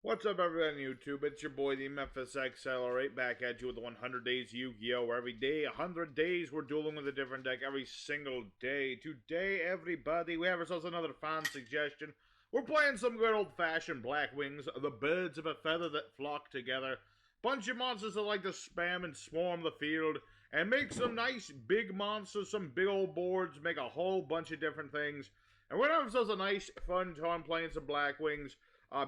What's up, everyone on YouTube? It's your boy, the Memphis Accelerate, back at you with the 100 Days Yu-Gi-Oh! Where every day, 100 days, we're dueling with a different deck every single day. Today, everybody, we have ourselves another fan suggestion. We're playing some good old-fashioned Blackwings, the birds of a feather that flock together. Bunch of monsters that like to spam and swarm the field, and make some nice big monsters, some big old boards, make a whole bunch of different things. And we're gonna have ourselves a nice, fun time playing some Blackwings.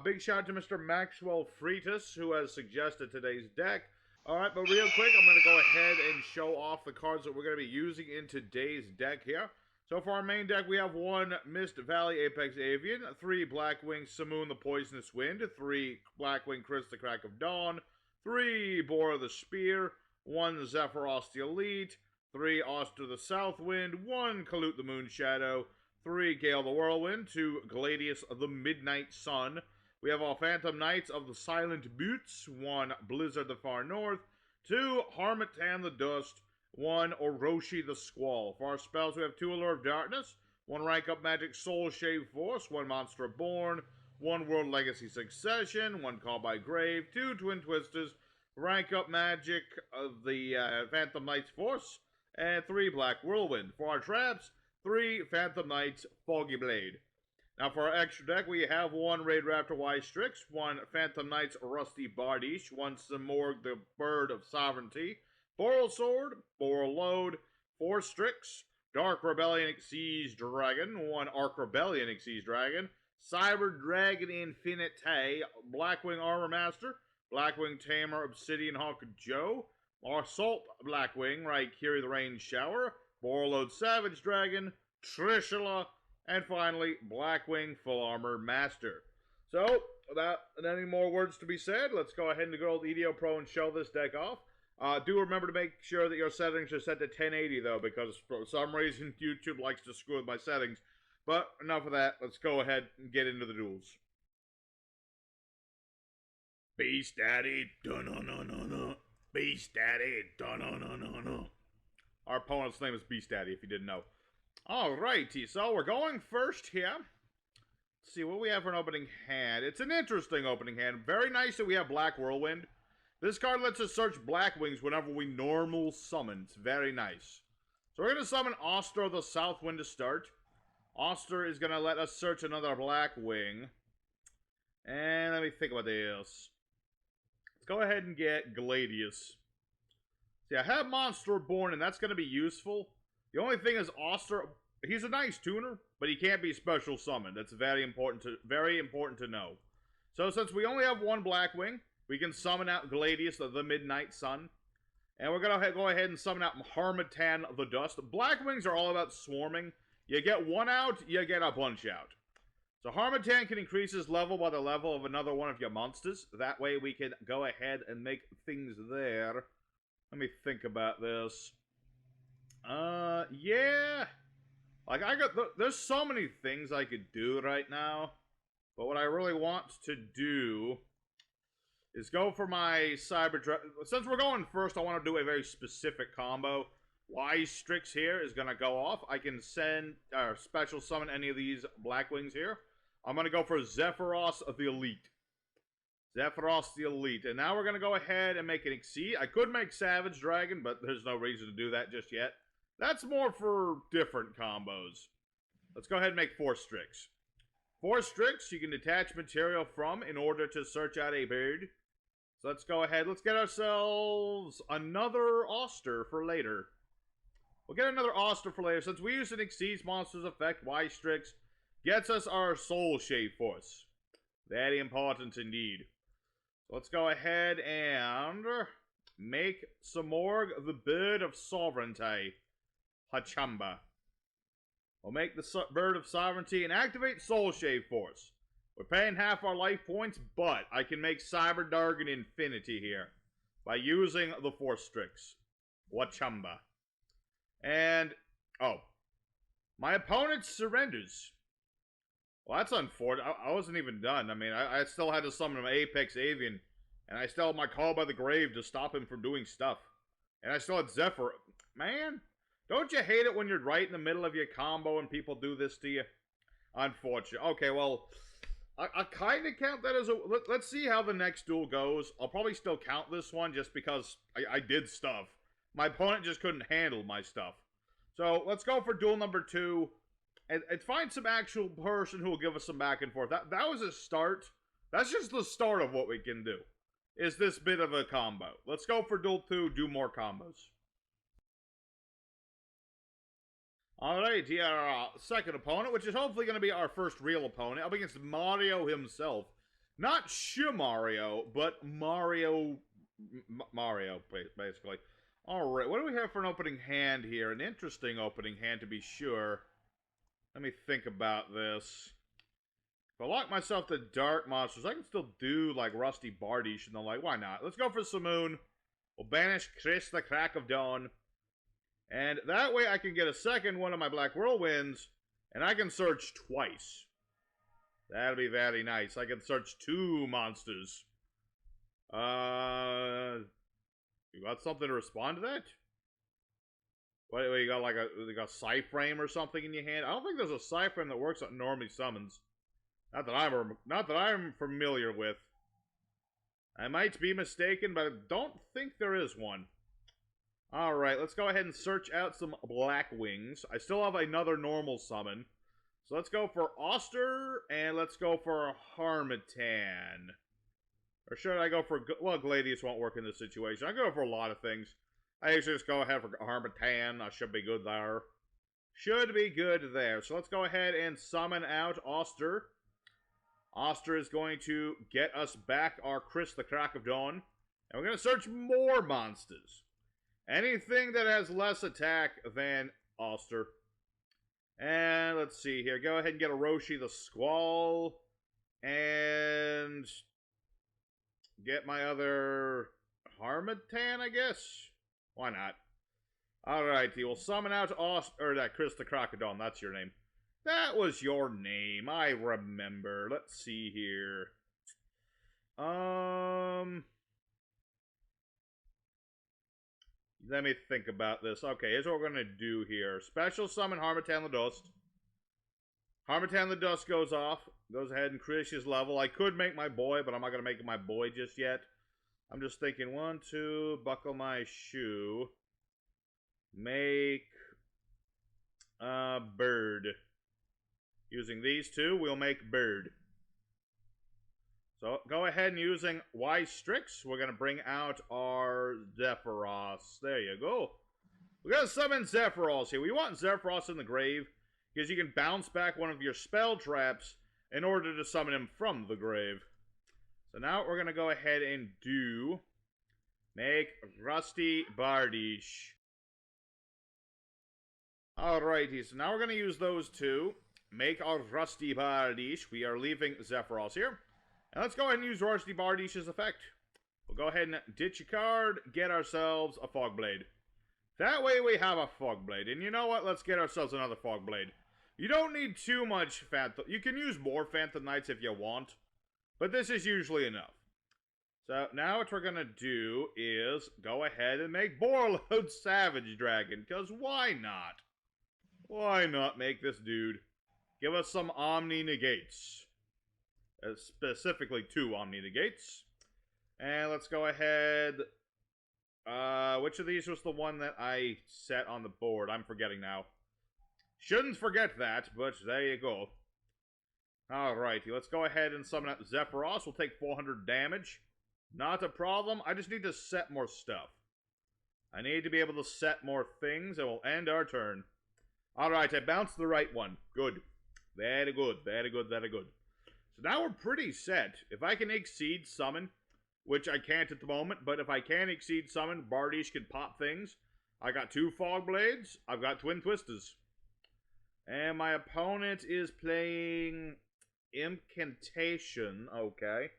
Big shout out to Mr. Maxwell Freitas, who has suggested today's deck. Alright, but real quick, I'm going to go ahead and show off the cards that we're going to be using in today's deck here. So for our main deck, we have 1 Mist Valley Apex Avian, 3 Blackwing Simoon the Poisonous Wind, 3 Blackwing Chris the Crack of Dawn, 3 Bora the Spear, 1 Zephyros the Elite, 3 Oster the Southwind, 1 Kalute the Moonshadow, 3 Gale the Whirlwind, 2 Gladius the Midnight Sun. We have our Phantom Knights of the Silent Boots, 1 Blizzard the Far North, 2 Harmattan the Dust, 1 Orochi the Squall. For our spells, we have 2 Allure of Darkness, 1 Rank Up Magic Soul Shave Force, 1 Monster Born, 1 World Legacy Succession, 1 Call by Grave, 2 Twin Twisters, Rank Up Magic of the Phantom Knights Force, and 3 Black Whirlwind. For our traps, 3 Phantom Knights Foggy Blade. Now for our extra deck, we have 1 Raid Raptor Wise Strix, 1 Phantom Knights Rusty Bardiche, 1 Simorg the Bird of Sovereignty, Boral Sword, Boral Load, 4 Strix, Dark Rebellion Xyz Dragon, 1 Arc Rebellion Xyz Dragon, Cyber Dragon Infinite, Blackwing Armor Master, Blackwing Tamer Obsidian Hawk Joe, Assault Blackwing Raikiri the Rain Shower, Borload Savage Dragon, Trishula, and finally, Blackwing Full Armor Master. So, without any more words to be said, let's go ahead and go to EDO Pro and show this deck off. Do remember to make sure that your settings are set to 1080, though, because for some reason, YouTube likes to screw with my settings. But enough of that. Let's go ahead and get into the duels. Beast Daddy, dun-no-no-no-no. Beast Daddy, dun-no-no-no-no. Our opponent's name is Beast Daddy, if you didn't know. Alrighty, so we're going first here. Let's see what we have for an opening hand. It's an interesting opening hand. Very nice that we have Black Whirlwind. This card lets us search Blackwings whenever we normal summon. It's very nice. So we're going to summon Oster the Southwind to start. Oster is going to let us search another Blackwing. And let me think about this. Let's go ahead and get Gladius. See, I have Monster Born, and that's going to be useful. The only thing is Oster, he's a nice tuner, but he can't be special summoned. That's very important to know. So since we only have 1 Blackwing, we can summon out Gladius of the Midnight Sun. And we're going to go ahead and summon out Harmattan the Dust. Blackwings are all about swarming. You get 1 out, you get a bunch out. So Harmattan can increase his level by the level of another one of your monsters. That way we can go ahead and make things there. Let me think about this. Yeah. Like, there's so many things I could do right now. But what I really want to do is go for my since we're going first, I want to do a very specific combo. Wise Strix here is going to go off. I can send, special summon any of these Blackwings here. I'm going to go for Zephyros of the Elite. Zephyros the Elite. And now we're going to go ahead and make an Xyz. I could make Savage Dragon, but there's no reason to do that just yet. That's more for different combos. Let's go ahead and make 4 Strix. 4 Strix you can detach material from in order to search out a bird. So let's go ahead. Let's get ourselves another Oster for later. We'll get another Oster for later. Since we use an Xyz monster's effect, Wise Strix gets us our Soul Shave Force. Very important indeed. So let's go ahead and make Simorg the Bird of Sovereignty. Hachamba. We'll make the Bird of Sovereignty and activate Soul Shave Force. We're paying half our life points, but I can make Cyber Dragon Infinity here by using the 4 Strix. Wachamba. And, oh. My opponent surrenders. Well, that's unfortunate. I wasn't even done. I mean, I still had to summon an Apex Avian, and I still had my Call by the Grave to stop him from doing stuff. And I still had Zephyr. Man. Don't you hate it when you're right in the middle of your combo and people do this to you? Unfortunate. Okay, well, I kind of count that as a... Let's see how the next duel goes. I'll probably still count this one just because I did stuff. My opponent just couldn't handle my stuff. So let's go for duel number 2. And find some actual person who will give us some back and forth. That was a start. That's just the start of what we can do. Is this bit of a combo. Let's go for duel 2, do more combos. Alright, here our second opponent, which is hopefully going to be our first real opponent, up against Mario himself. Not Mario, but Mario, basically. Alright, what do we have for an opening hand here? An interesting opening hand, to be sure. Let me think about this. If I lock myself to Dark Monsters, I can still do, like, Rusty Bardiche and the like. Why not? Let's go for Simoon. We'll banish Chris the Crack of Dawn. And that way I can get a second one of my Black Whirlwinds, and I can search twice. That'll be very nice. I can search 2 monsters. You got something to respond to that? What, you got like a Psyframe or something in your hand? I don't think there's a Psyframe that works on normally summons. Not that I'm familiar with. I might be mistaken, but I don't think there is one. Alright, let's go ahead and search out some Blackwings. I still have another normal summon. So let's go for Oster, and let's go for Harmattan. Or should I go for... Well, Gladius won't work in this situation. I go for a lot of things. I usually just go ahead for Harmattan. I should be good there. Should be good there. So let's go ahead and summon out Oster. Oster is going to get us back our Chris the Crack of Dawn. And we're going to search more monsters. Anything that has less attack than Oster. And let's see here. Go ahead and get a Roshi the Squall. And get my other Harmattan, I guess. Why not? Alrighty, we'll summon out Chris the Crocodile. That's your name. That was your name. I remember. Let's see here. Let me think about this. Okay, here's what we're going to do here. Special summon Harmattan the Dust. Harmattan the Dust goes off. Goes ahead and creates his level. I could make my boy, but I'm not going to make it my boy just yet. I'm just thinking, 1, 2, buckle my shoe. Make bird. Using these two, we'll make bird. So, go ahead and using Y Strix, we're going to bring out our Zephyros. There you go. We're going to summon Zephyros here. We want Zephyros in the grave, because you can bounce back one of your spell traps in order to summon him from the grave. So now what we're going to go ahead and do, make Rusty Bardiche. Alrighty, so now we're going to use those two. Make our Rusty Bardiche. We are leaving Zephyros here. And let's go ahead and use Rusty Bardiche's effect. We'll go ahead and ditch a card, get ourselves a Fogblade. That way we have a Fogblade. And you know what? Let's get ourselves another Fogblade. You don't need too much Phantom. You can use more Phantom Knights if you want. But this is usually enough. So now what we're going to do is go ahead and make Borreload Savage Dragon. Because why not? Why not make this dude? Give us some Omni Negates. Specifically 2 Omni Negates. And let's go ahead. Which of these was the one that I set on the board? I'm forgetting now. Shouldn't forget that, but there you go. Alrighty, let's go ahead and summon out Zephyros. We'll take 400 damage. Not a problem. I just need to set more stuff. I need to be able to set more things, and we'll end our turn. Alright, I bounced the right one. Good. Very good, very good, very good. So now we're pretty set. If I can exceed summon, which I can't at the moment, but if I can exceed summon, Bardiche can pop things. I got 2 Fog Blades. I've got Twin Twisters. And my opponent is playing Incantation. Okay.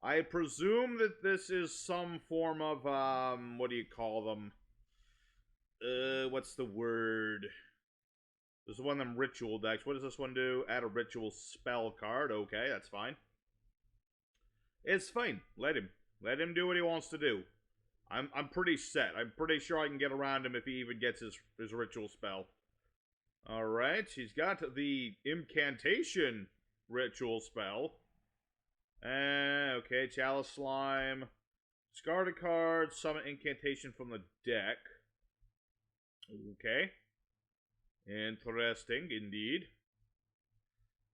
I presume that this is some form of, what do you call them? What's the word? This is one of them ritual decks. What does this one do? Add a ritual spell card. Okay, that's fine. It's fine. Let him. Let him do what he wants to do. I'm pretty set. I'm pretty sure I can get around him if he even gets his ritual spell. Alright, he's got the Incantation. ritual spell. Okay, Chalice Slime. Discard a card, summon incantation from the deck. Okay. Interesting, indeed.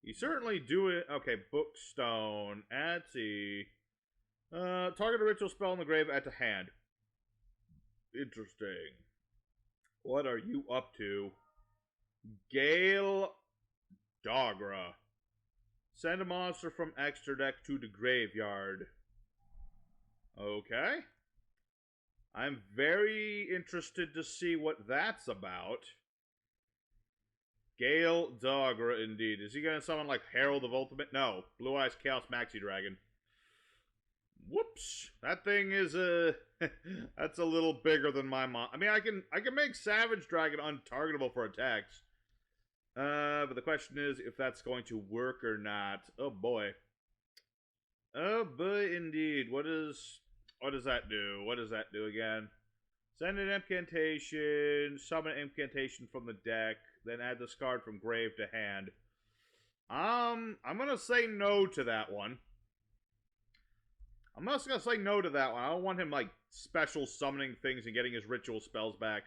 You certainly do it. Okay, Bookstone. Let's see. Target a ritual spell in the grave, add to hand. Interesting. What are you up to? Gale Dogra. Send a monster from extra deck to the graveyard. Okay. I'm very interested to see what that's about. Gale Dogra, indeed. Is he going to summon like Herald of Ultimate? No. Blue Eyes Chaos Maxi Dragon. Whoops. That thing is that's a little bigger than my mom. I mean, I can make Savage Dragon untargetable for attacks. But the question is if that's going to work or not. Oh boy. Oh boy, indeed. What does that do? What does that do again? Send an incantation, summon an incantation from the deck, then add this card from grave to hand. I'm gonna say no to that one. I'm just gonna say no to that one. I don't want him like special summoning things and getting his ritual spells back.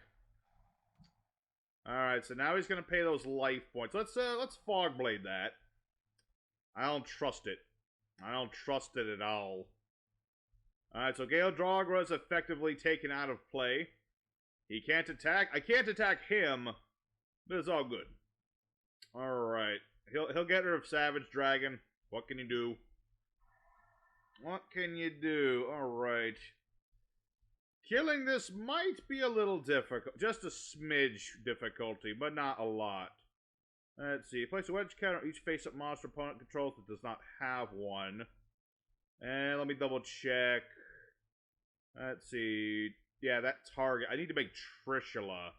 Alright, so now he's gonna pay those life points. Let's Fogblade that. I don't trust it. I don't trust it at all. Alright, so Gale Dogra is effectively taken out of play. He can't attack. I can't attack him, but it's all good. Alright. He'll get rid of Savage Dragon. What can you do? What can you do? Alright. Killing this might be a little difficult. Just a smidge difficulty, but not a lot. Let's see. Place a wedge counter on each face-up monster opponent controls that does not have one. And let me double check. Let's see. Yeah, that target. I need to make Trishula.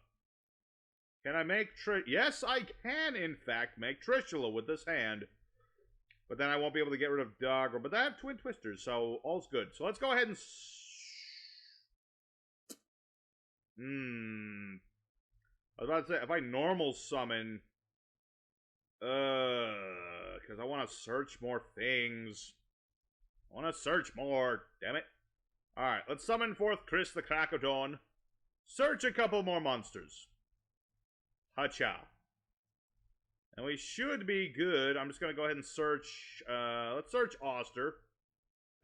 Can I make Yes, I can, in fact, make Trishula with this hand. But then I won't be able to get rid of Dogra. But I have Twin Twisters, so all's good. So let's go ahead and... I was about to say, if I normal summon... because I want to search more things. I want to search more, damn it. Alright, let's summon forth Chris the Cracodon. Search a couple more monsters. Hacha. And we should be good. I'm just going to go ahead and search, let's search Oster.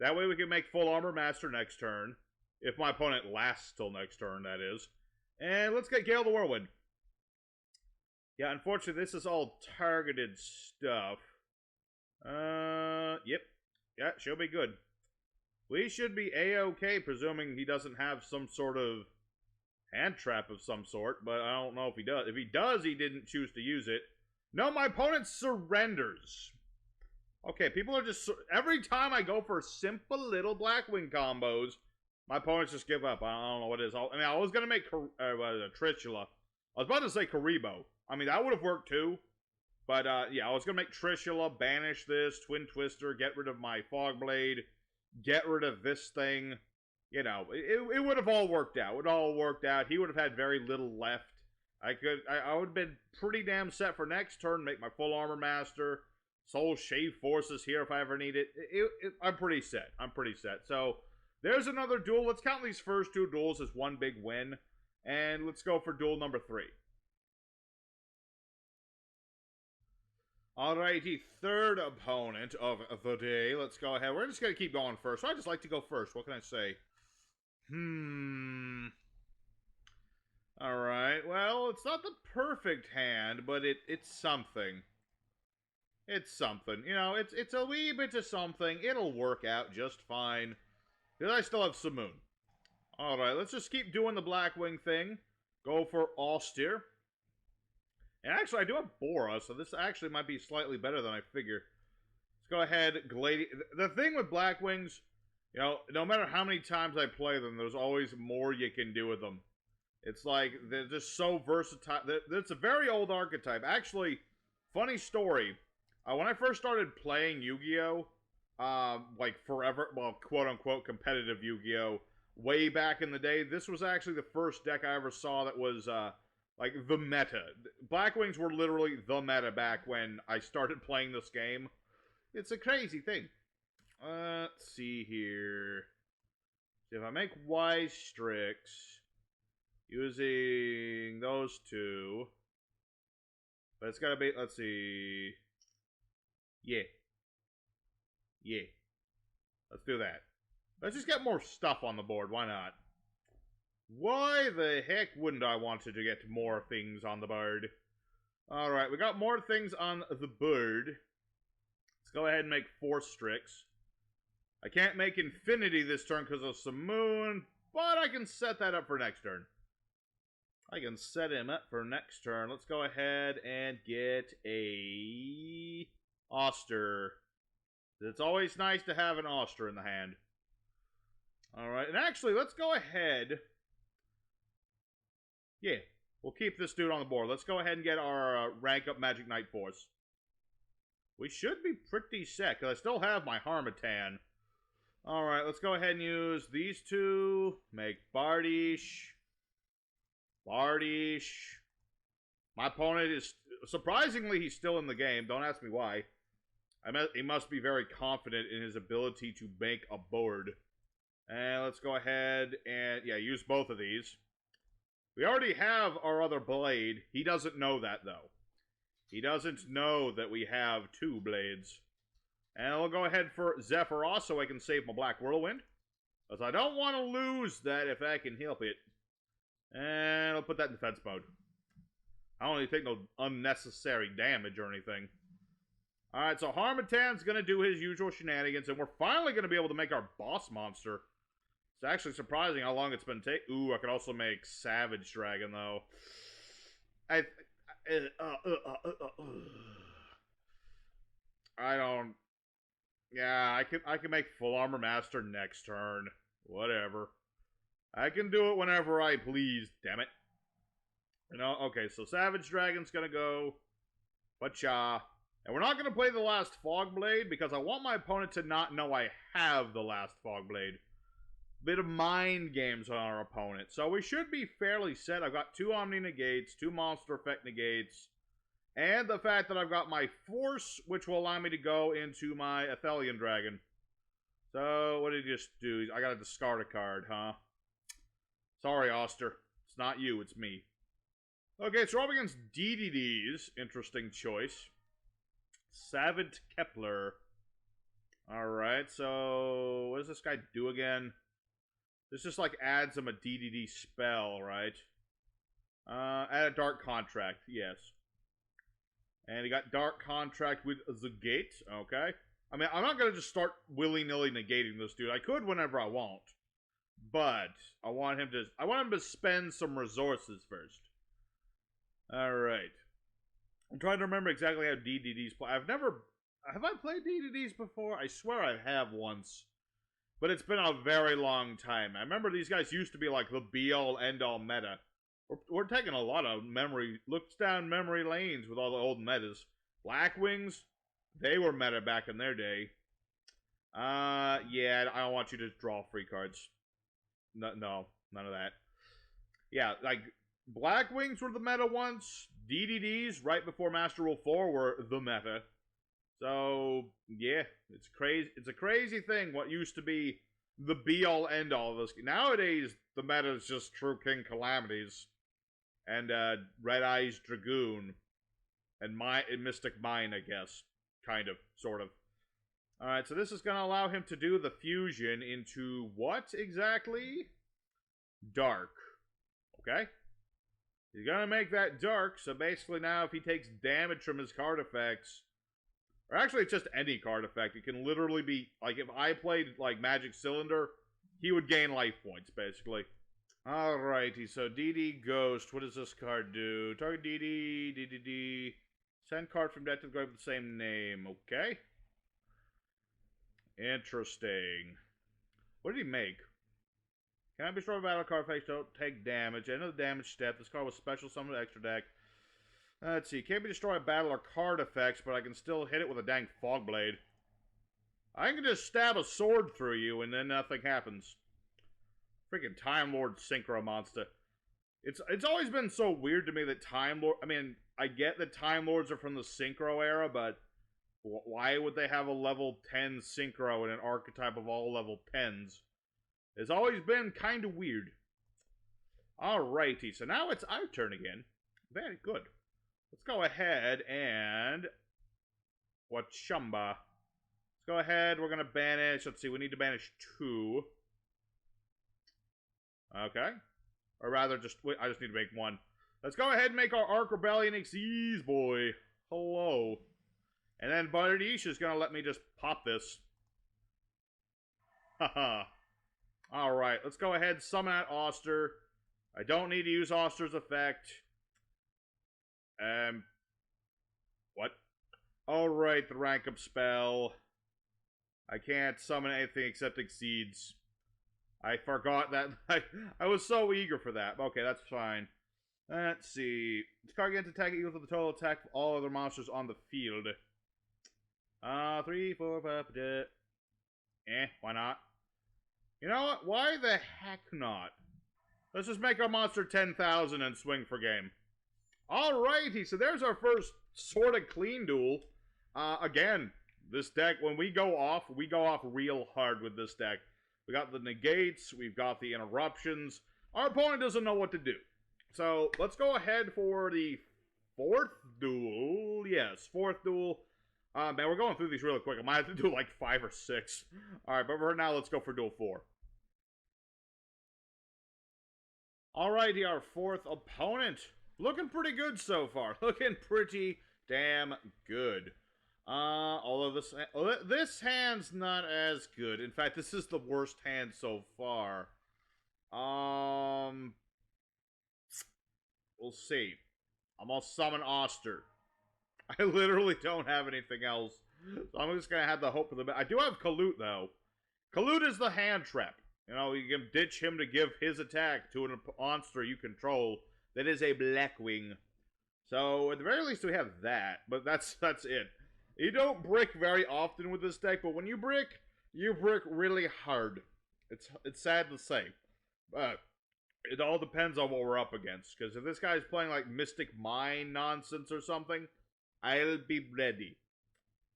That way we can make Full Armor Master next turn. If my opponent lasts till next turn, that is. And let's get Gale the Whirlwind. Yeah, unfortunately, this is all targeted stuff. Yep. Yeah, she'll be good. We should be A-okay, presuming he doesn't have some sort of hand trap of some sort, but I don't know if he does. If he does, he didn't choose to use it. No, my opponent surrenders. Okay, people are just... Every time I go for simple little Blackwing combos, my opponents just give up. I don't know what it is. I mean, I was going to make Trishula. I was about to say Karibo. I mean, that would have worked too. But, yeah, I was going to make Trishula, banish this, Twin Twister, get rid of my Fogblade, get rid of this thing. You know, it would have all worked out. It would all worked out. He would have had very little left. I would have been pretty damn set for next turn, make my Full Armor Master, Soul Shave Forces here if I ever need it. I'm pretty set. I'm pretty set. So, there's another duel. Let's count these first two duels as one big win. And let's go for duel number 3. Alrighty, third opponent of the day. Let's go ahead. We're just going to keep going first. I just like to go first. What can I say? Alright, well, it's not the perfect hand, but it's something. It's something. You know, it's a wee bit of something. It'll work out just fine. Because I still have Simoon. Alright, let's just keep doing the Blackwing thing. Go for Austere. And actually, I do have Bora, so this actually might be slightly better than I figure. Let's go ahead, The thing with Blackwings, you know, no matter how many times I play them, there's always more you can do with them. It's like, they're just so versatile. It's a very old archetype. Actually, funny story. When I first started playing Yu-Gi-Oh! Like forever, well, quote-unquote competitive Yu-Gi-Oh! Way back in the day, this was actually the first deck I ever saw that was, like, the meta. Blackwings were literally the meta back when I started playing this game. It's a crazy thing. Let's see here. If I make wise strix using those two, but it's gotta be, let's see. Yeah. Yeah. Let's do that. Let's just get more stuff on the board. Why not? Why the heck wouldn't I want to get more things on the board? Alright, we got more things on the board. Let's go ahead and make 4 Strix. I can't make Infinity this turn because of some moon, but I can set that up for next turn. I can set him up for next turn. Let's go ahead and get a Oster. It's always nice to have an Oster in the hand. Alright, and actually, let's go ahead. Yeah, we'll keep this dude on the board. Let's go ahead and get our rank up Magic Knight Force. We should be pretty set, because I still have my Harmattan. Alright, let's go ahead and use these two. Make Bardish. Bardish. My opponent is, surprisingly, he's still in the game. Don't ask me why. He must be very confident in his ability to make a board. And let's go ahead and, yeah, use both of these. We already have our other blade. He doesn't know that, though. He doesn't know that we have 2 blades. And I'll go ahead for Zephyros so I can save my Black Whirlwind. Because I don't want to lose that if I can help it. And I'll put that in defense mode. I don't even take no unnecessary damage or anything. Alright, so Harmattan's going to do his usual shenanigans. And we're finally going to be able to make our boss monster. It's actually surprising how long it's been taking. Ooh, I could also make Savage Dragon, though. I don't... Yeah, I can make Full Armor Master next turn. Whatever. I can do it whenever I please, damn it. You know, okay, so Savage Dragon's gonna go. Pacha. And we're not gonna play the last Fogblade because I want my opponent to not know I have the last Fogblade. Bit of mind games on our opponent. So we should be fairly set. I've got 2 Omni Negates, 2 Monster Effect Negates, and the fact that I've got my Force, which will allow me to go into my Athelian Dragon. So, what did he just do? I gotta discard a card, huh? Sorry, Oster. It's not you, it's me. Okay, so we're up against DDDs. Interesting choice. Savant Kepler. Alright, so what does this guy do again? This just like adds him a DDD spell, right? Add a Dark Contract, yes. And he got Dark Contract with the Gate, okay. I mean, I'm not gonna just start willy-nilly negating this dude. I could whenever I want. But I want him to spend some resources first. Alright. I'm trying to remember exactly how DDDs play. Have I played DDDs before? I swear I have once. But it's been a very long time. I remember these guys used to be like the be-all, end-all meta. We're taking a lot of looks down memory lanes with all the old metas. Blackwings, they were meta back in their day. Yeah, I don't want you to draw free cards. No, none of that. Yeah, like, Blackwings were the meta once. DDDs, right before Master Rule 4, were the meta. So, yeah, it's crazy. It's a crazy thing what used to be the be-all, end-all of this. Nowadays, the meta is just True King Calamities. And, Red Eyes Dragoon. And Mystic Mine, I guess. Kind of, sort of. Alright, so this is going to allow him to do the fusion into what exactly? Dark. Okay? He's going to make that dark, so basically now if he takes damage from his card effects, or actually it's just any card effect, it can literally be, like if I played like Magic Cylinder, he would gain life points, basically. Alrighty, so DD Ghost, what does this card do? Target DD, send card from deck to the grave with the same name, okay? Interesting. What did he make? Cannot be destroyed by battle card effects, don't take damage. End of the damage step. This card was special summon to extra deck. Let's see. Can't be destroyed by battle or card effects, but I can still hit it with a dang fog blade. I can just stab a sword through you and then nothing happens. Freaking Time Lord Synchro Monster. It's always been so weird to me that Time Lord... I mean, I get that Time Lords are from the Synchro era, but Why would they have a level 10 synchro and an archetype of all level 10s? It's always been kind of weird. Alrighty, so now it's our turn again. Very good. Let's go ahead and... What chumba? Let's go ahead, we're gonna banish, let's see, we need to banish 2. Okay. Or rather, I just need to make 1. Let's go ahead and make our Arc Rebellion Xyz, boy. Hello. And then Bardisha's gonna let me just pop this. Haha. Alright, let's go ahead and summon out Oster. I don't need to use Oster's effect. What? Alright, the rank up spell. I can't summon anything except Exceeds. I forgot that. I was so eager for that. Okay, that's fine. Let's see. This card gets attack equal to the total attack of all other monsters on the field. 3, 4, 5, why not? You know what? Why the heck not? Let's just make our monster 10,000 and swing for game. Alrighty, so there's our first sort of clean duel. Again, this deck, when we go off real hard with this deck. We got the negates, we've got the interruptions. Our opponent doesn't know what to do. So, let's go ahead for the 4th duel. Yes, 4th duel. Man, we're going through these really quick. I might have to do like 5 or 6. Alright, but for now, let's go for duel 4. Alrighty, our 4th opponent. Looking pretty good so far. Looking pretty damn good. Although this hand's not as good. In fact, this is the worst hand so far. We'll see. I'm gonna summon Oster. I literally don't have anything else. So I'm just gonna have the hope of the best. I do have Kalut, though. Kalut is the hand trap. You know, you can ditch him to give his attack to a monster you control that is a Blackwing. So, at the very least, we have that. But that's it. You don't brick very often with this deck, but when you brick really hard. It's sad to say. But it all depends on what we're up against. Because if this guy's playing like Mystic Mine nonsense or something, I'll be ready.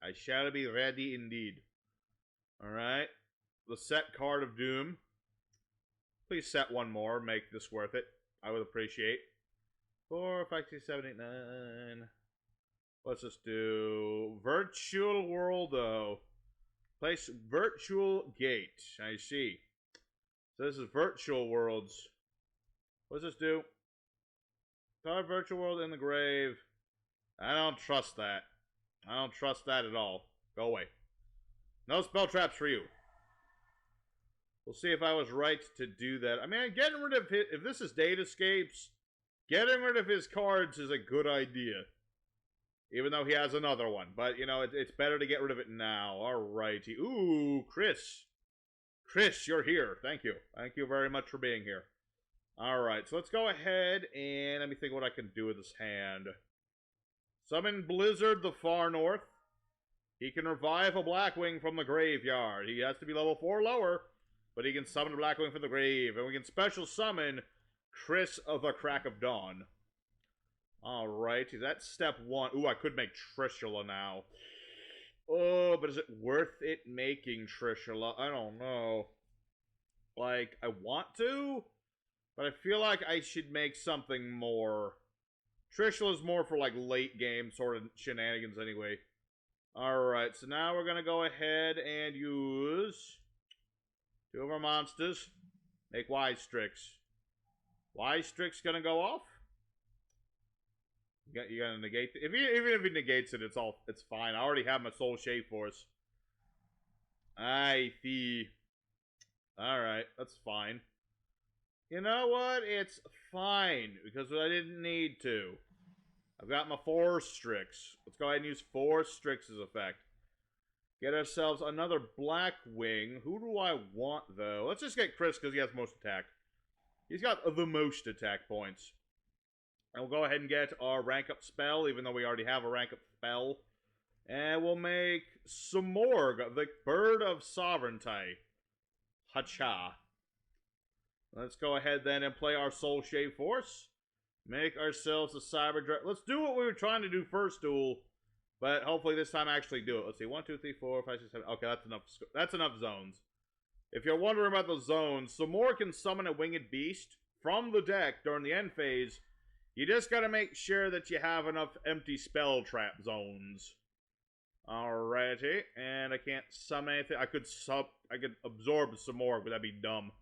I shall be ready indeed. Alright. The set card of Doom. Please set one more. Make this worth it. I would appreciate. 4, 5, 6, 7, 8, 9. Let's just do Virtual Worldo. Place Virtual Gate. I see. So this is Virtual Worlds. What's this do? Card Virtual World in the grave. I don't trust that. I don't trust that at all. Go away. No spell traps for you. We'll see if I was right to do that. I mean, getting rid of his, if this is Datascapes, getting rid of his cards is a good idea. Even though he has another one. But, you know, it's better to get rid of it now. Alrighty. Ooh, Chris. Chris, you're here. Thank you. Thank you very much for being here. Alright, so let's go ahead and let me think what I can do with this hand. Summon Blizzard the Far North. He can revive a Blackwing from the graveyard. He has to be level 4 lower, but he can summon a Blackwing from the grave. And we can special summon Chris of the Crack of Dawn. Alright, that's step 1. Ooh, I could make Trishula now. Oh, but is it worth it making Trishula? I don't know. Like, I want to, but I feel like I should make something more. Trishula's more for, like, late game sort of shenanigans anyway. Alright, so now we're gonna go ahead and use 2 of our monsters. Make Wise Strix. Wise Strix gonna go off. You gotta negate it. Even if he negates it, it's fine. I already have my Soul Shape Force. I see. Alright, that's fine. You know what? It's fine, because I didn't need to. I've got my Force Strix. Let's go ahead and use Force Strix's effect. Get ourselves another Blackwing. Who do I want, though? Let's just get Chris, because he has most attack. He's got the most attack points. And we'll go ahead and get our rank up spell, even though we already have a rank up spell. And we'll make Samorg, the Bird of Sovereignty. Hacha. Let's go ahead then and play our Soul Shave Force. Make ourselves a Cyber Dragon. Let's do what we were trying to do first duel. But hopefully this time I actually do it. Let's see, 1, 2, 3, 4, 5, 6, 7. Okay, that's enough. That's enough zones. If you're wondering about the zones, Samor can summon a winged beast from the deck during the end phase. You just gotta make sure that you have enough empty spell trap zones. Alrighty, and I can't summon anything. I could absorb some more, but that'd be dumb.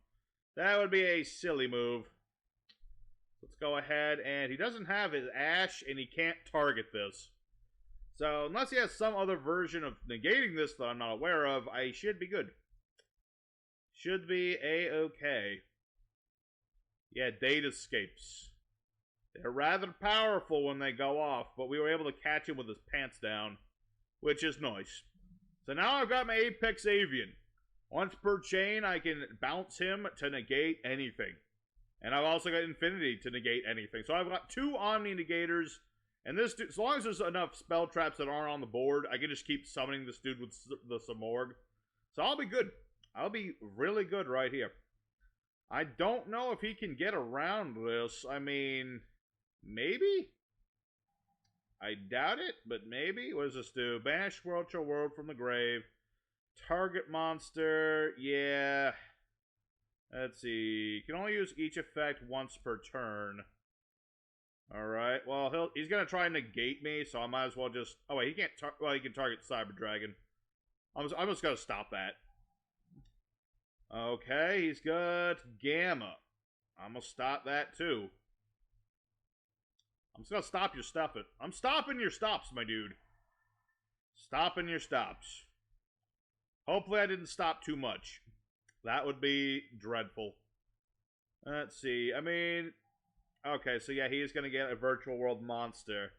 That would be a silly move. Let's go ahead, and he doesn't have his Ash, and he can't target this. So, unless he has some other version of negating this that I'm not aware of, I should be good. Should be a-okay. Yeah, date escapes. They're rather powerful when they go off, but we were able to catch him with his pants down, which is nice. So now I've got my Apex Avian. Once per chain, I can bounce him to negate anything. And I've also got Infinity to negate anything. So I've got 2 Omni Negators, and this dude, as long as there's enough spell traps that aren't on the board, I can just keep summoning this dude with the Samorg. So I'll be good. I'll be really good right here. I don't know if he can get around this. I mean, maybe? I doubt it, but maybe. What does this do? Banish Virtual World from the grave. Target monster. Yeah. Let's see. You can only use each effect once per turn. Alright. Well, he's going to try and negate me, so I might as well just... Oh, wait. He can't... Well, he can target Cyber Dragon. I'm just going to stop that. Okay. He's got Gamma. I'm going to stop that, too. I'm just gonna stop your stuffing. I'm stopping your stops, my dude. Stopping your stops. Hopefully I didn't stop too much. That would be dreadful. Let's see. I mean... Okay, so yeah, he is gonna get a Virtual World monster.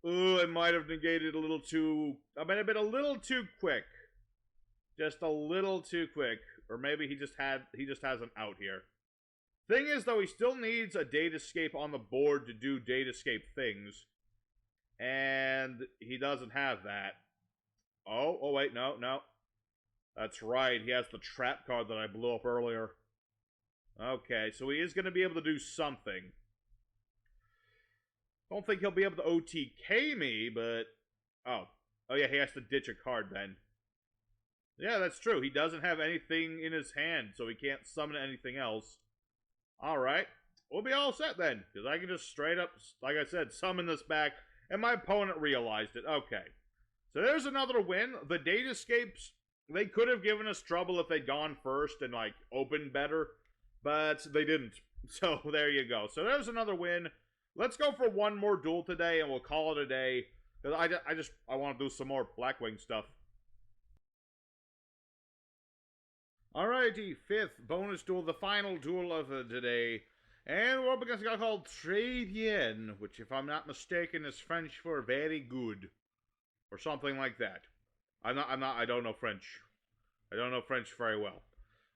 Ooh, I might have negated a little too... I might have been a little too quick. Just a little too quick. Or maybe he just has an out here. Thing is, though, he still needs a date escape on the board to do date escape things. And he doesn't have that. Oh, wait, no. That's right, he has the trap card that I blew up earlier. Okay, so he is going to be able to do something. Don't think he'll be able to OTK me, but... Oh, yeah, he has to ditch a card then. Yeah, that's true. He doesn't have anything in his hand, so he can't summon anything else. Alright, we'll be all set then, because I can just straight up, like I said, summon this back, and my opponent realized it. Okay, so there's another win. The date escapes, they could have given us trouble if they'd gone first and, like, opened better, but they didn't. So there you go. So there's another win. Let's go for one more duel today, and we'll call it a day, because I want to do some more Blackwing stuff. Alrighty, 5th bonus duel, the final duel of today. And we're up against a guy called Très Bien, which, if I'm not mistaken, is French for very good. Or something like that. I don't know French. I don't know French very well.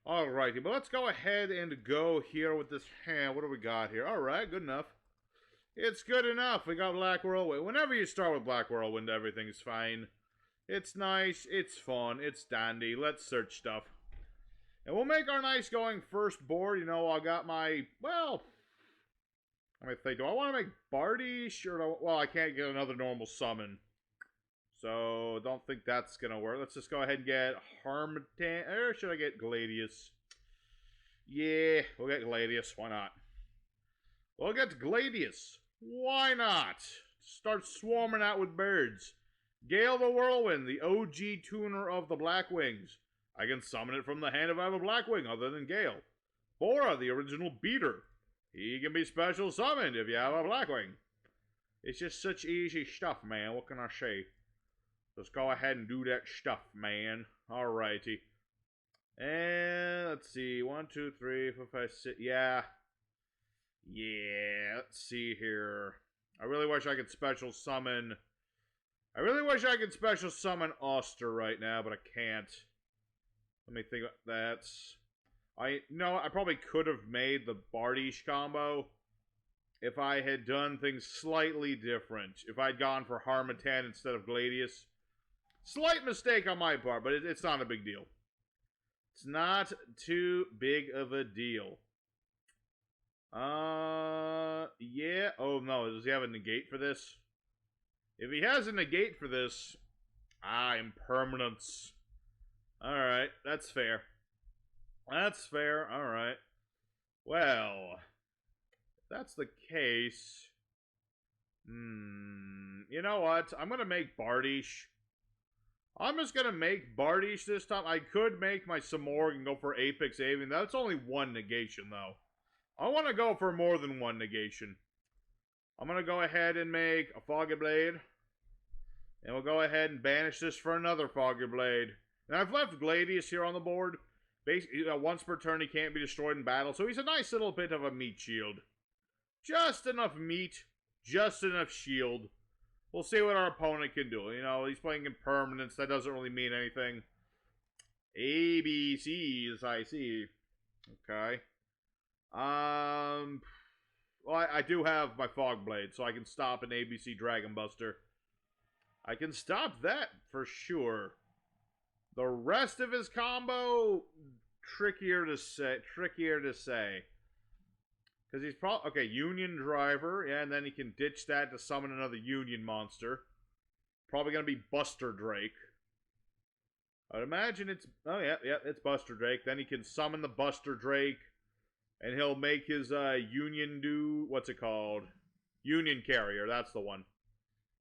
Alrighty, but let's go ahead and go here with this hand. What do we got here? Alright, good enough. It's good enough. We got Black Whirlwind. Whenever you start with Black Whirlwind, everything's fine. It's nice, it's fun, it's dandy. Let's search stuff. And we'll make our nice going first board. You know, I got my, well, let me think. Do I want to make Barty? Sure. Well, I can't get another normal summon. So, don't think that's going to work. Let's just go ahead and get Harmattan. Or should I get Gladius? Yeah, we'll get Gladius. Why not? We'll get Gladius. Why not? Start swarming out with birds. Gale the Whirlwind, the OG tuner of the Blackwings. I can summon it from the hand if I have a Blackwing other than Gale. Bora, the original beater. He can be special summoned if you have a Blackwing. It's just such easy stuff, man. What can I say? Just go ahead and do that stuff, man. Alrighty. And let's see. 1, 2, 3, 4, 5, 6. Yeah. Yeah. Let's see here. I really wish I could special summon. I really wish I could special summon Oster right now, but I can't. Let me think. That's... I probably could have made the Bardish combo if I had done things slightly different. If I'd gone for Harmattan instead of Gladius. Slight mistake on my part, but it's not a big deal. It's not too big of a deal. Yeah. Oh, no. Does he have a negate for this? If he has a negate for this... impermanence. Alright, that's fair. That's fair, alright. Well, if that's the case... you know what? I'm gonna make Bardiche. I'm just gonna make Bardiche this time. I could make my Samorg and go for Apex Avian. That's only one negation, though. I want to go for more than one negation. I'm gonna go ahead and make a Foggy Blade. And we'll go ahead and banish this for another Foggy Blade. And I've left Gladius here on the board. Basically, once per turn, he can't be destroyed in battle. So he's a nice little bit of a meat shield. Just enough meat. Just enough shield. We'll see what our opponent can do. You know, he's playing impermanence. That doesn't really mean anything. ABCs, I see. Okay. Well, I do have my Fog Blade, so I can stop an ABC Dragon Buster. I can stop that for sure. The rest of his combo, trickier to say. Because he's probably... Okay, Union Driver. Yeah, and then he can ditch that to summon another Union monster. Probably going to be Buster Drake. I'd imagine it's... Oh, yeah, it's Buster Drake. Then he can summon the Buster Drake. And he'll make his Union do... What's it called? Union Carrier. That's the one.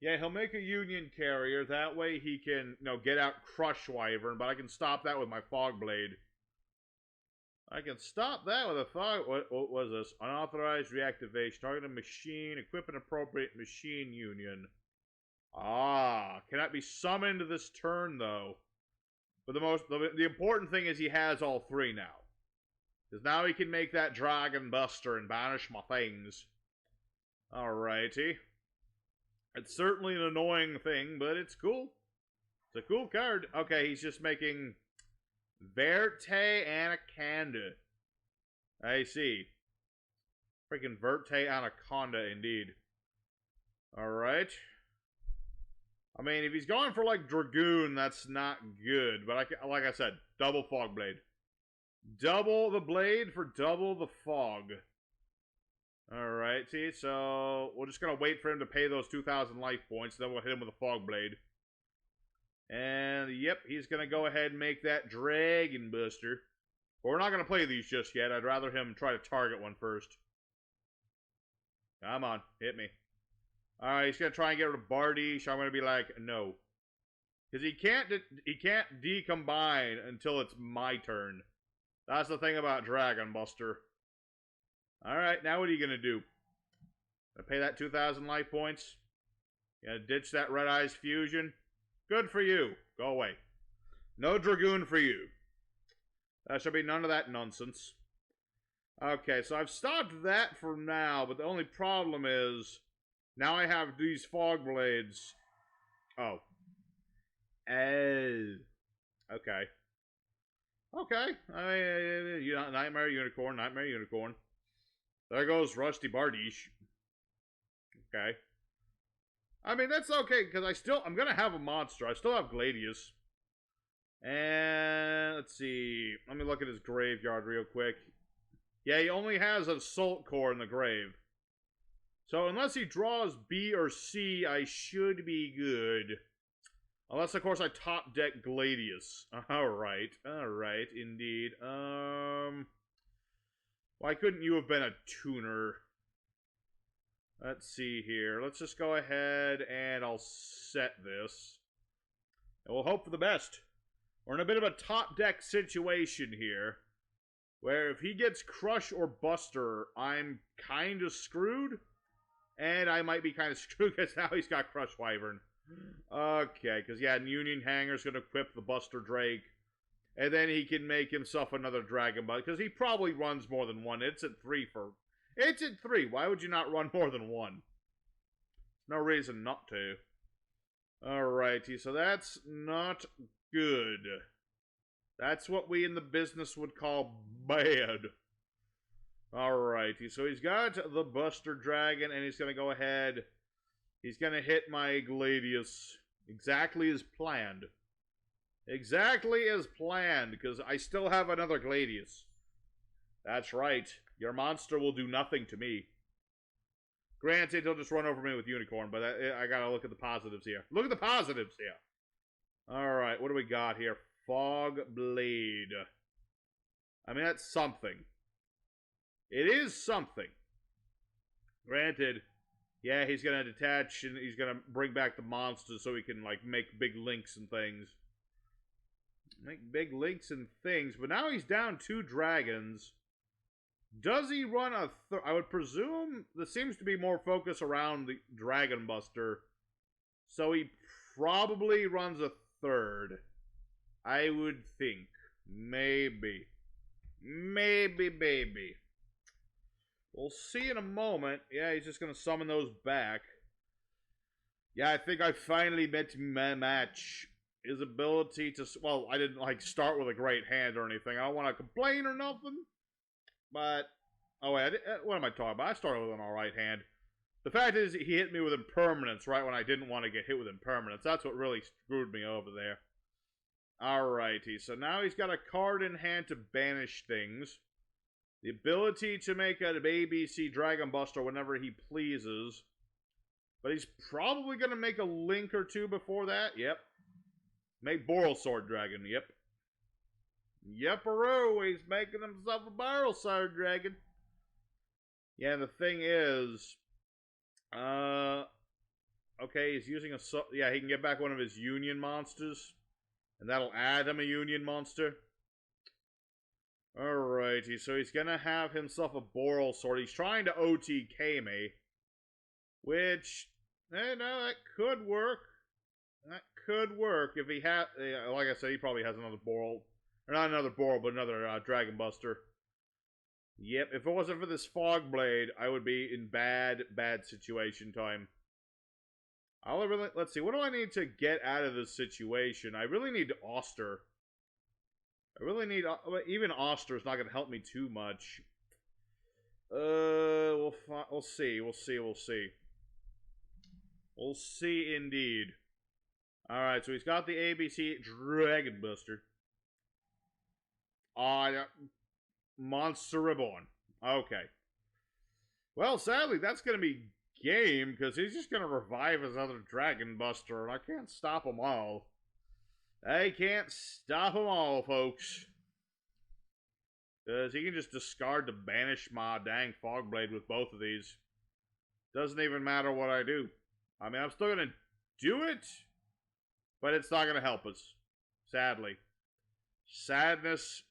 Yeah, he'll make a Union Carrier. That way he can, you know, get out Crush Wyvern. But I can stop that with my Fog Blade. I can stop that with a Fog... What was this? Unauthorized reactivation. Target a machine. Equip an appropriate machine union. Cannot be summoned this turn, though. But the important thing is he has all three now. Because now he can make that Dragon Buster and banish my things. Alrighty. It's certainly an annoying thing, but it's cool. It's a cool card. Okay, he's just making Verte Anaconda. I see. Freaking Verte Anaconda, indeed. Alright. I mean, if he's going for, like, Dragoon, that's not good. But, like I said, double Fog Blade. Double the blade for double the fog. Alright, see, so we're just going to wait for him to pay those 2,000 life points, then we'll hit him with a Fog Blade. And, yep, he's going to go ahead and make that Dragon Buster. But we're not going to play these just yet. I'd rather him try to target one first. Come on, hit me. Alright, he's going to try and get rid of Bardiche. I'm going to be like, no. Because he can't decombine until it's my turn. That's the thing about Dragon Buster. Alright, now what are you going to do? Gonna pay that 2,000 life points? Gonna ditch that Red Eyes Fusion? Good for you. Go away. No Dragoon for you. There should be none of that nonsense. Okay, so I've stopped that for now, but the only problem is... Now I have these Fog Blades. Oh. Okay. Okay. Nightmare Unicorn, Nightmare Unicorn. There goes Rusty Bardiche. Okay. I mean, that's okay, because I'm gonna have a monster. I still have Gladius. And, let's see. Let me look at his graveyard real quick. Yeah, he only has an Assault Core in the grave. So, unless he draws B or C, I should be good. Unless, of course, I top deck Gladius. Alright, indeed. Why couldn't you have been a tuner? Let's see here. Let's just go ahead and I'll set this. And we'll hope for the best. We're in a bit of a top deck situation here. Where if he gets Crush or Buster, I'm kind of screwed. And I might be kind of screwed because now he's got Crush Wyvern. Okay, because yeah, Union Hanger's going to equip the Buster Drake. And then he can make himself another Dragon Buster. Because he probably runs more than one. It's at 3 for... It's at 3. Why would you not run more than one? No reason not to. Alrighty, so that's not good. That's what we in the business would call bad. Alrighty, so he's got the Buster Dragon, and he's going to go ahead. He's going to hit my Gladius exactly as planned. Exactly as planned, because I still have another Gladius. That's right. Your monster will do nothing to me. Granted, he'll just run over me with Unicorn, but I gotta look at the positives here. Look at the positives here. Alright, what do we got here? Fog Blade. I mean, that's something. It is something. Granted, yeah, he's gonna detach and he's gonna bring back the monsters so he can, like, make big links and things. Make big links and things, but now he's down 2 dragons. Does he run a I would presume there seems to be more focus around the Dragon Buster. So he probably runs a 3rd. I would think. Maybe. Maybe. We'll see in a moment. Yeah, he's just going to summon those back. Yeah, I think I finally met my match. His ability to... Well, I didn't, like, start with a great hand or anything. I don't want to complain or nothing. But... Oh, wait. What am I talking about? I started with an alright hand. The fact is, he hit me with impermanence right when I didn't want to get hit with impermanence. That's what really screwed me over there. Alrighty, so now he's got a card in hand to banish things. The ability to make an ABC Dragon Buster whenever he pleases. But he's probably going to make a link or two before that. Yep. Make Boral Sword Dragon. Yep. Yep-a-roo. He's making himself a Boral Sword Dragon. Yeah, the thing is... Okay, he's using a... Yeah, he can get back one of his Union monsters. And that'll add him a Union monster. Alrighty, so he's gonna have himself a Boral Sword. He's trying to OTK me. Which, no, that could work. That could work if he had... like I said, he probably has another Boral. Or not another Boral, but another Dragon Buster. Yep, if it wasn't for this Fog Blade, I would be in bad situation time. Let's see, what do I need to get out of this situation? I really need Oster. I really need... Even Oster is not going to help me too much. We'll see. We'll see indeed. Alright, so he's got the ABC Dragon Buster. Yeah. Monster Reborn. Okay. Well, sadly, that's going to be game, because he's just going to revive his other Dragon Buster, and I can't stop them all. I can't stop them all, folks. Because he can just discard to banish my dang Fog Blade with both of these. Doesn't even matter what I do. I mean, I'm still going to do it, but it's not going to help us. Sadly. Sadness.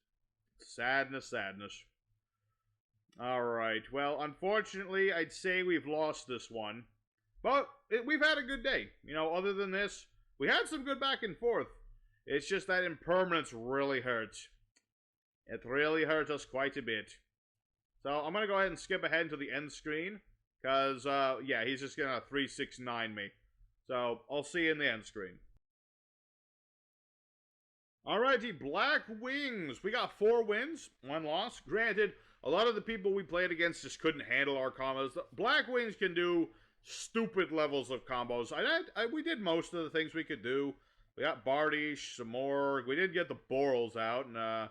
Alright, well, unfortunately, I'd say we've lost this one. But we've had a good day. You know, other than this, we had some good back and forth. It's just that impermanence really hurts. It really hurt us quite a bit. So, I'm going to go ahead and skip ahead to the end screen. Because, yeah, he's just going to 369 me. So, I'll see you in the end screen. Alrighty, Blackwings. We got 4 wins, 1 loss. Granted, a lot of the people we played against just couldn't handle our combos. Blackwings can do stupid levels of combos. We did most of the things we could do. We got Bardish, some more. We did get the Borals out, and I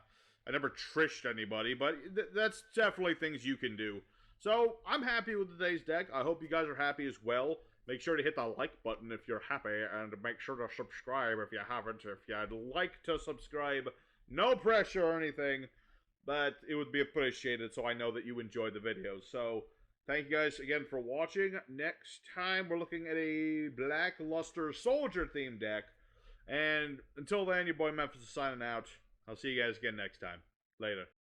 never trished anybody, but that's definitely things you can do. So, I'm happy with today's deck. I hope you guys are happy as well. Make sure to hit the like button if you're happy, and make sure to subscribe if you haven't. If you'd like to subscribe, no pressure or anything, but it would be appreciated so I know that you enjoyed the videos. So, thank you guys again for watching. Next time, we're looking at a Blackluster Soldier themed deck. And until then, your boy Memphis is signing out. I'll see you guys again next time. Later.